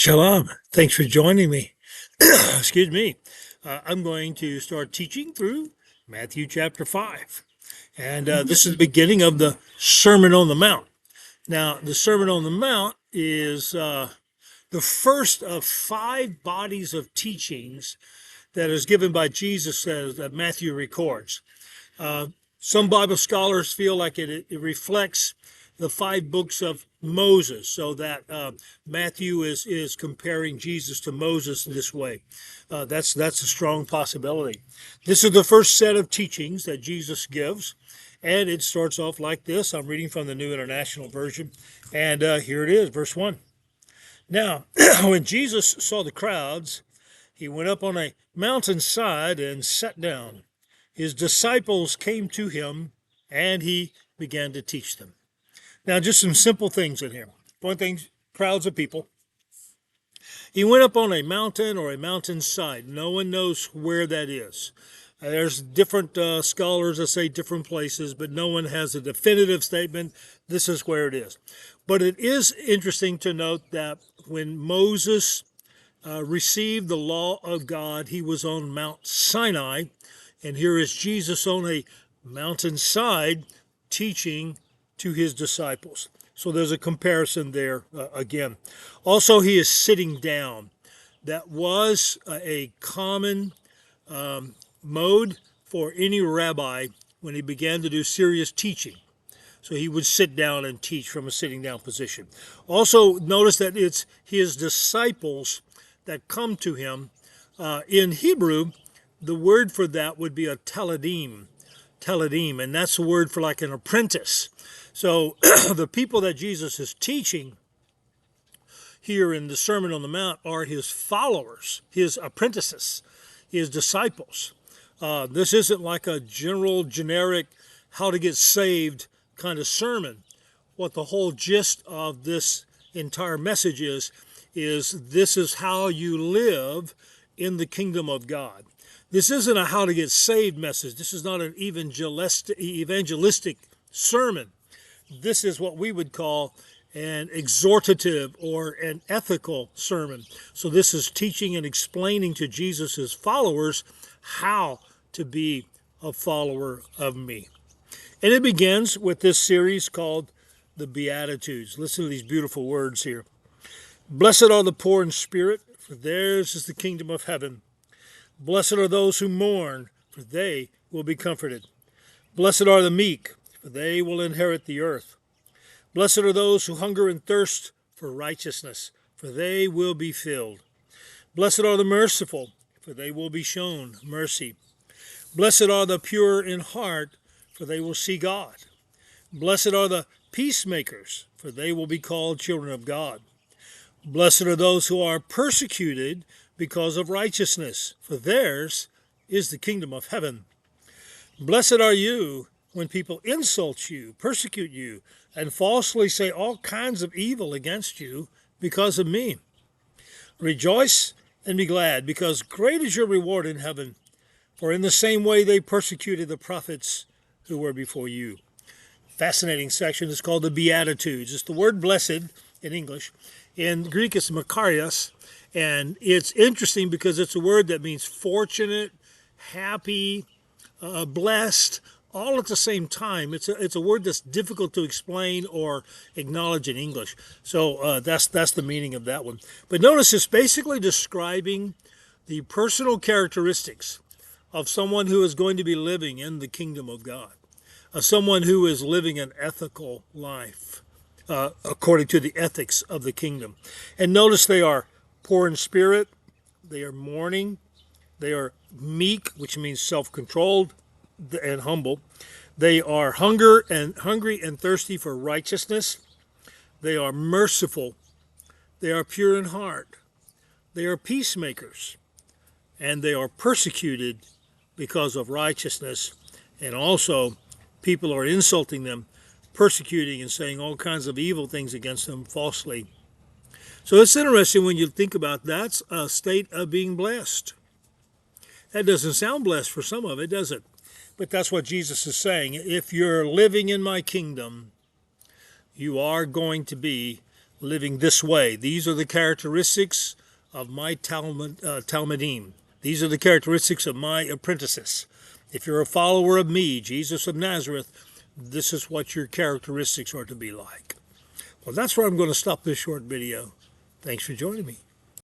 Shalom. Thanks for joining me. Excuse me. I'm going to start teaching through Matthew chapter 5. And this is the beginning of the Sermon on the Mount. Now, the Sermon on the Mount is the first of 5 bodies of teachings that is given by Jesus that Matthew records. Some Bible scholars feel like it reflects the 5 books of Moses, so that Matthew is comparing Jesus to Moses in this way. That's a strong possibility. This is the first set of teachings that Jesus gives, and it starts off like this. I'm reading from the New International Version, and here it is, verse 1. Now, when Jesus saw the crowds, he went up on a mountainside and sat down. His disciples came to him, and he began to teach them. Now, just some simple things in here. One thing, crowds of people. He went up on a mountain or a mountainside. No one knows where that is. There's different scholars that say different places, but no one has a definitive statement. This is where it is. But it is interesting to note that when Moses received the law of God, he was on Mount Sinai, and here is Jesus on a mountainside teaching to his disciples. So there's a comparison there again. Also, he is sitting down. That was a common mode for any rabbi when he began to do serious teaching. So he would sit down and teach from a sitting down position. Also, notice that it's his disciples that come to him. In Hebrew, the word for that would be a taladim, and that's a word for like an apprentice. So the people that Jesus is teaching here in the Sermon on the Mount are his followers, his apprentices, his disciples. This isn't like a generic, how to get saved kind of sermon. What the whole gist of this entire message is this is how you live in the kingdom of God. This isn't a how to get saved message. This is not an evangelistic sermon. This is what we would call an exhortative or an ethical sermon. So this is teaching and explaining to Jesus' followers how to be a follower of me. And it begins with this series called the Beatitudes. Listen to these beautiful words here. Blessed are the poor in spirit, for theirs is the kingdom of heaven. Blessed are those who mourn, for they will be comforted. Blessed are the meek, for they will inherit the earth. Blessed are those who hunger and thirst for righteousness, for they will be filled. Blessed are the merciful, for they will be shown mercy. Blessed are the pure in heart, for they will see God. Blessed are the peacemakers, for they will be called children of God. Blessed are those who are persecuted because of righteousness, for theirs is the kingdom of heaven. Blessed are you when people insult you, persecute you, and falsely say all kinds of evil against you because of me. Rejoice and be glad, because great is your reward in heaven, for in the same way they persecuted the prophets who were before you. Fascinating section is called the Beatitudes. It's the word blessed in English. In Greek, it's makarios, and it's interesting because it's a word that means fortunate, happy, blessed, all at the same time. It's a word that's difficult to explain or acknowledge in English. So that's the meaning of that one. But notice it's basically describing the personal characteristics of someone who is going to be living in the kingdom of God, someone who is living an ethical life according to the ethics of the kingdom. And notice they are poor in spirit, they are mourning, they are meek, which means self-controlled and humble. They are hungry and thirsty for righteousness. They are merciful. They are pure in heart. They are peacemakers. And they are persecuted because of righteousness. And also, people are insulting them, persecuting and saying all kinds of evil things against them falsely. So it's interesting when you think about that's a state of being blessed. That doesn't sound blessed for some of it, does it? But that's what Jesus is saying. If you're living in my kingdom, you are going to be living this way. These are the characteristics of my Talmudim. These are the characteristics of my apprentices. If you're a follower of me, Jesus of Nazareth, this is what your characteristics are to be like. Well, that's where I'm going to stop this short video. Thanks for joining me.